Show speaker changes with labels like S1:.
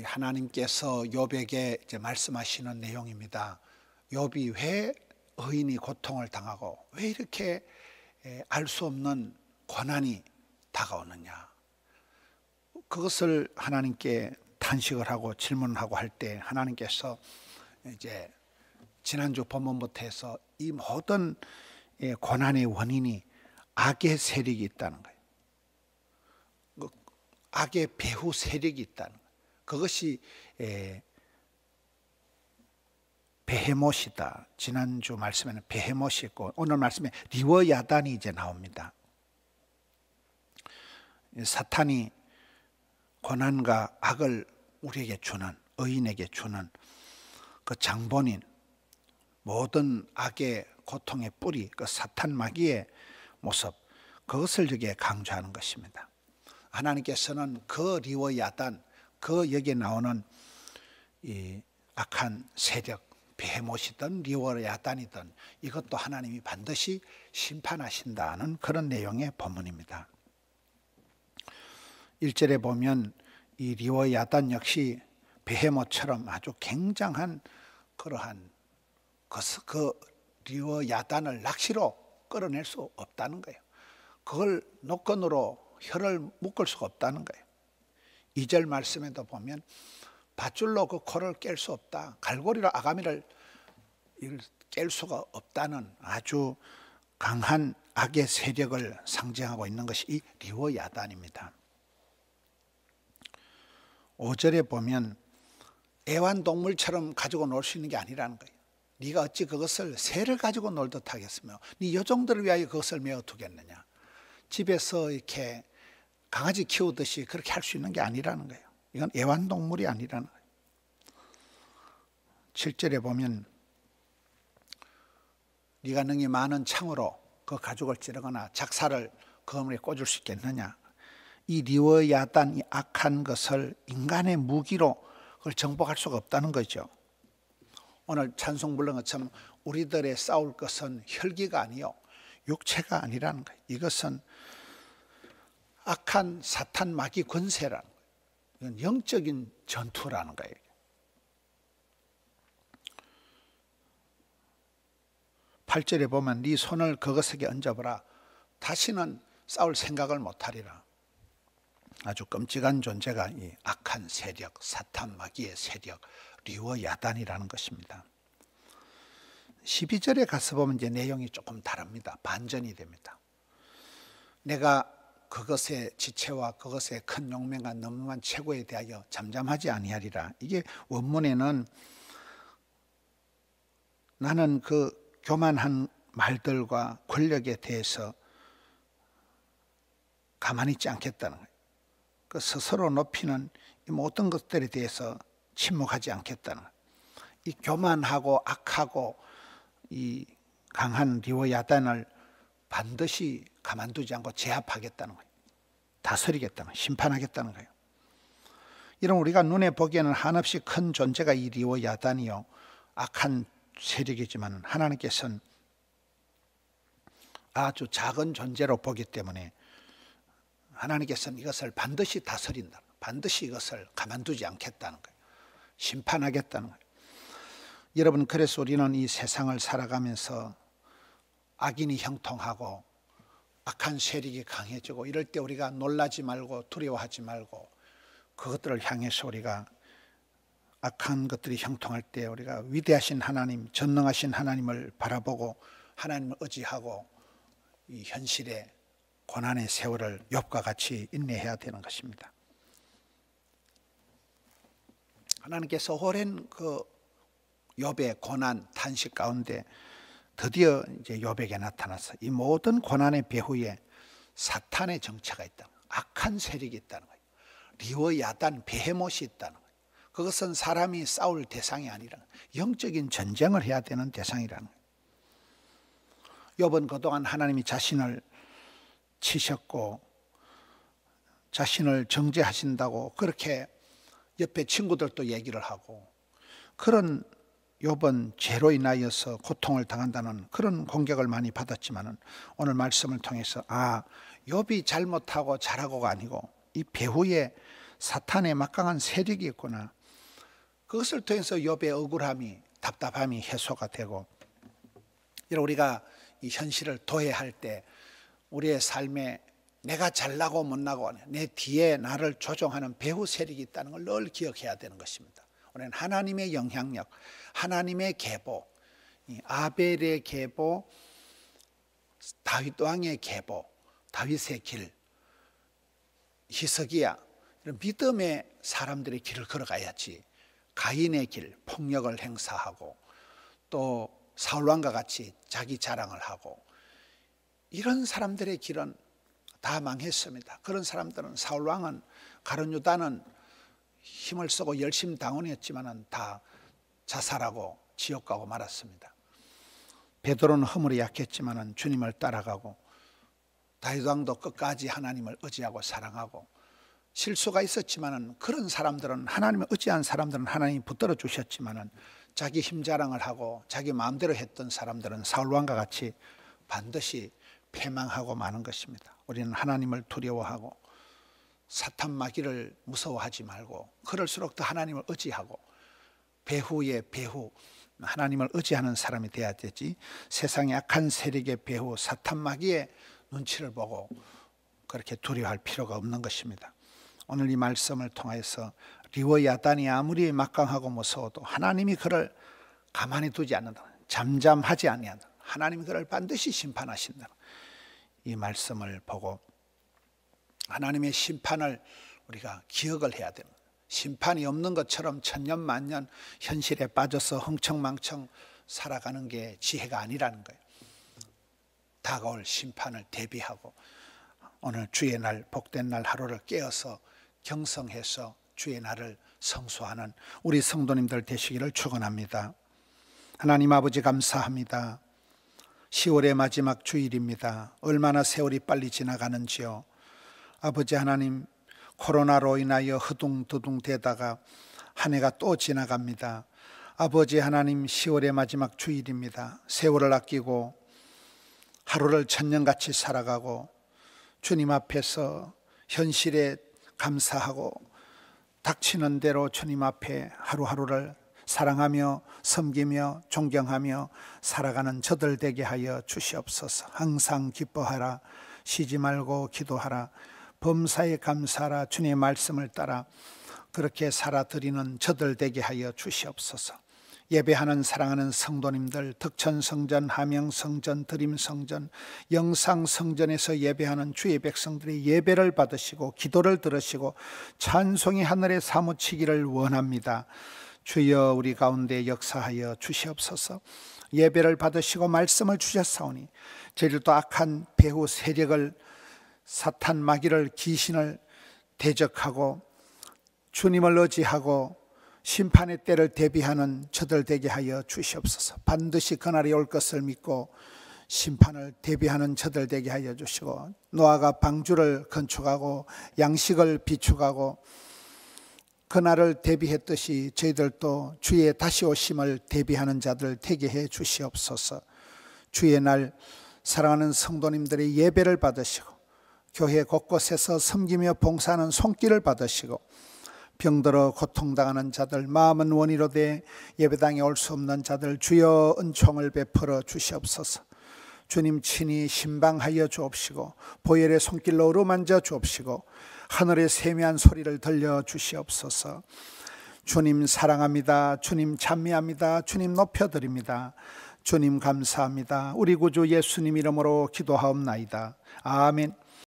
S1: 하나님께서 욥에게 이제 말씀하시는 내용입니다. 욥이 왜 의인이 고통을 당하고 왜 이렇게 알 수 없는 고난이 다가오느냐. 그것을 하나님께 탄식을 하고 질문하고 할 때 하나님께서 이제 지난주 본문부터 해서 이 모든 고난의 원인이 악의 세력이 있다는 거예요. 악의 배후 세력이 있다는 거예요. 그것이 베헤못이다. 지난주 말씀에는 베헤못이 있고 오늘 말씀에 리워야단이 이제 나옵니다. 사탄이 고난과 악을 우리에게 주는, 의인에게 주는 그 장본인, 모든 악의 고통의 뿌리, 그 사탄 마귀의 모습, 그것을 여기에 강조하는 것입니다. 하나님께서는 그 리워야단, 그 여기에 나오는 이 악한 세력, 베헤못이든 리워야단이든 이것도 하나님이 반드시 심판하신다는 그런 내용의 본문입니다. 1절에 보면 이 리워야단 역시 베헤못처럼 아주 굉장한 그러한 그 리워야단을 낚시로 끌어낼 수 없다는 거예요. 그걸 노끈으로 혀를 묶을 수가 없다는 거예요. 2절 말씀에도 보면 밧줄로 그 코를 깰 수 없다. 갈고리로 아가미를 깰 수가 없다는 아주 강한 악의 세력을 상징하고 있는 것이 이 리워야단입니다. 5절에 보면 애완동물처럼 가지고 놀 수 있는 게 아니라는 거예요. 네가 어찌 그것을 새를 가지고 놀듯 하겠으며 네 여종들을 위하여 그것을 메어 두겠느냐. 집에서 이렇게 강아지 키우듯이 그렇게 할 수 있는 게 아니라는 거예요. 이건 애완동물이 아니라는 거예요. 7절에 보면 네가 능히 많은 창으로 그 가죽을 찌르거나 작사를 그 허물에 꽂을 수 있겠느냐. 이 리워야단, 이 악한 것을 인간의 무기로 그걸 정복할 수가 없다는 거죠. 오늘 찬송 부른 것처럼 우리들의 싸울 것은 혈기가 아니요 육체가 아니라는 거예요. 이것은 악한 사탄 마귀 권세라는 거예요. 이건 영적인 전투라는 거예요. 팔 절에 보면 네 손을 그것에게 얹어보라. 다시는 싸울 생각을 못하리라. 아주 끔찍한 존재가 이 악한 세력, 사탄 마귀의 세력, 리워야단이라는 것입니다. 12절에 가서 보면 이제 내용이 조금 다릅니다. 반전이 됩니다. 내가 그것의 지체와 그것의 큰 용맹과 너무한 최고에 대하여 잠잠하지 아니하리라. 이게 원문에는 나는 그 교만한 말들과 권력에 대해서 가만히 있지 않겠다는 거예요. 그 스스로 높이는 이 모든 것들에 대해서 침묵하지 않겠다는 거예요. 이 교만하고 악하고 이 강한 리워야단을 반드시 가만두지 않고 제압하겠다는 거예요. 다스리겠다는 거예요. 심판하겠다는 거예요. 이런 우리가 눈에 보기에는 한없이 큰 존재가 이 리워야단이요 악한 세력이지만 하나님께서는 아주 작은 존재로 보기 때문에 하나님께서는 이것을 반드시 다스린다. 반드시 이것을 가만두지 않겠다는 거예요. 심판하겠다는 거예요. 여러분, 그래서 우리는 이 세상을 살아가면서 악인이 형통하고 악한 세력이 강해지고 이럴 때 우리가 놀라지 말고 두려워하지 말고 그것들을 향해서 우리가 악한 것들이 형통할 때 우리가 위대하신 하나님, 전능하신 하나님을 바라보고 하나님을 의지하고 이 현실의 고난의 세월을 욥과 같이 인내해야 되는 것입니다. 하나님께서 오랜 그 욥의 고난 탄식 가운데 드디어 이제 욥에게 나타나서 이 모든 고난의 배후에 사탄의 정체가 있다. 악한 세력이 있다는 거예요. 리워야단, 베헤못이 있다는 거예요. 그것은 사람이 싸울 대상이 아니라 영적인 전쟁을 해야 되는 대상이라는 거예요. 욥은 그동안 하나님이 자신을 치셨고 자신을 정죄하신다고 그렇게 옆에 친구들도 얘기를 하고 그런 욥은 죄로 인하여서 고통을 당한다는 그런 공격을 많이 받았지만 오늘 말씀을 통해서 욥이 잘못하고 잘하고가 아니고 이 배후에 사탄의 막강한 세력이 있구나. 그것을 통해서 욥의 억울함이, 답답함이 해소가 되고, 이런 우리가 이 현실을 도회할 때 우리의 삶에 내가 잘나고 못나고 내 뒤에 나를 조종하는 배후 세력이 있다는 걸 늘 기억해야 되는 것입니다. 우리는 하나님의 영향력, 하나님의 계보, 아벨의 계보, 다윗 왕의 계보, 다윗의 길, 히스기야, 이런 믿음의 사람들의 길을 걸어가야지. 가인의 길, 폭력을 행사하고 또 사울왕과 같이 자기 자랑을 하고, 이런 사람들의 길은 다 망했습니다. 그런 사람들은, 사울왕은, 가룟 유다는 힘을 쓰고 열심히 당원했지만 다 자살하고 지옥 가고 말았습니다. 베드로는 허물이 약했지만 주님을 따라가고, 다윗 왕도 끝까지 하나님을 의지하고 사랑하고, 실수가 있었지만 그런 사람들은, 하나님을 의지한 사람들은 하나님이 붙들어 주셨지만 자기 힘 자랑을 하고 자기 마음대로 했던 사람들은 사울왕과 같이 반드시 패망하고 마는 것입니다. 우리는 하나님을 두려워하고 사탄 마귀를 무서워하지 말고, 그럴수록 더 하나님을 의지하고 배후의 배후, 하나님을 의지하는 사람이 돼야 되지, 세상의 악한 세력의 배후 사탄 마귀의 눈치를 보고 그렇게 두려워할 필요가 없는 것입니다. 오늘 이 말씀을 통해서 리워야단이 아무리 막강하고 무서워도 하나님이 그를 가만히 두지 않는다, 잠잠하지 아니한다, 하나님이 그를 반드시 심판하신다, 이 말씀을 보고 하나님의 심판을 우리가 기억을 해야 됩니다. 심판이 없는 것처럼 천년만년 현실에 빠져서 흥청망청 살아가는 게 지혜가 아니라는 거예요. 다가올 심판을 대비하고 오늘 주의 날, 복된 날 하루를 깨어서 경성해서 주의 날을 성수하는 우리 성도님들 되시기를 축원합니다. 하나님 아버지, 감사합니다. 10월의 마지막 주일입니다. 얼마나 세월이 빨리 지나가는지요. 아버지 하나님, 코로나로 인하여 허둥두둥 되다가 한 해가 또 지나갑니다. 아버지 하나님, 10월의 마지막 주일입니다. 세월을 아끼고 하루를 천년같이 살아가고 주님 앞에서 현실에 감사하고 닥치는 대로 주님 앞에 하루하루를 사랑하며 섬기며 존경하며 살아가는 저들 되게 하여 주시옵소서. 항상 기뻐하라, 쉬지 말고 기도하라, 범사에 감사하라, 주님의 말씀을 따라 그렇게 살아드리는 저들 되게 하여 주시옵소서. 예배하는 사랑하는 성도님들, 덕천성전, 함영성전, 드림성전, 영상성전에서 예배하는 주의 백성들이 예배를 받으시고 기도를 들으시고 찬송이 하늘에 사무치기를 원합니다. 주여 우리 가운데 역사하여 주시옵소서. 예배를 받으시고 말씀을 주셨사오니 저희들도 악한 배후 세력을, 사탄 마귀를, 귀신을 대적하고 주님을 의지하고 심판의 때를 대비하는 저들 되게 하여 주시옵소서. 반드시 그날이 올 것을 믿고 심판을 대비하는 저들 되게 하여 주시고, 노아가 방주를 건축하고 양식을 비축하고 그날을 대비했듯이 저희들도 주의 다시 오심을 대비하는 자들 되게 해 주시옵소서. 주의 날 사랑하는 성도님들의 예배를 받으시고 교회 곳곳에서 섬기며 봉사하는 손길을 받으시고, 병들어 고통당하는 자들, 마음은 원이로되 예배당에 올 수 없는 자들 주여 은총을 베풀어 주시옵소서. 주님 친히 신방하여 주옵시고 보혈의 손길로 어루만져 주옵시고 하늘의 세미한 소리를 들려 주시옵소서. 주님 사랑합니다. 주님 찬미합니다. 주님 높여드립니다. 주님 감사합니다. 우리 구주 예수님 이름으로 기도하옵나이다. 아멘.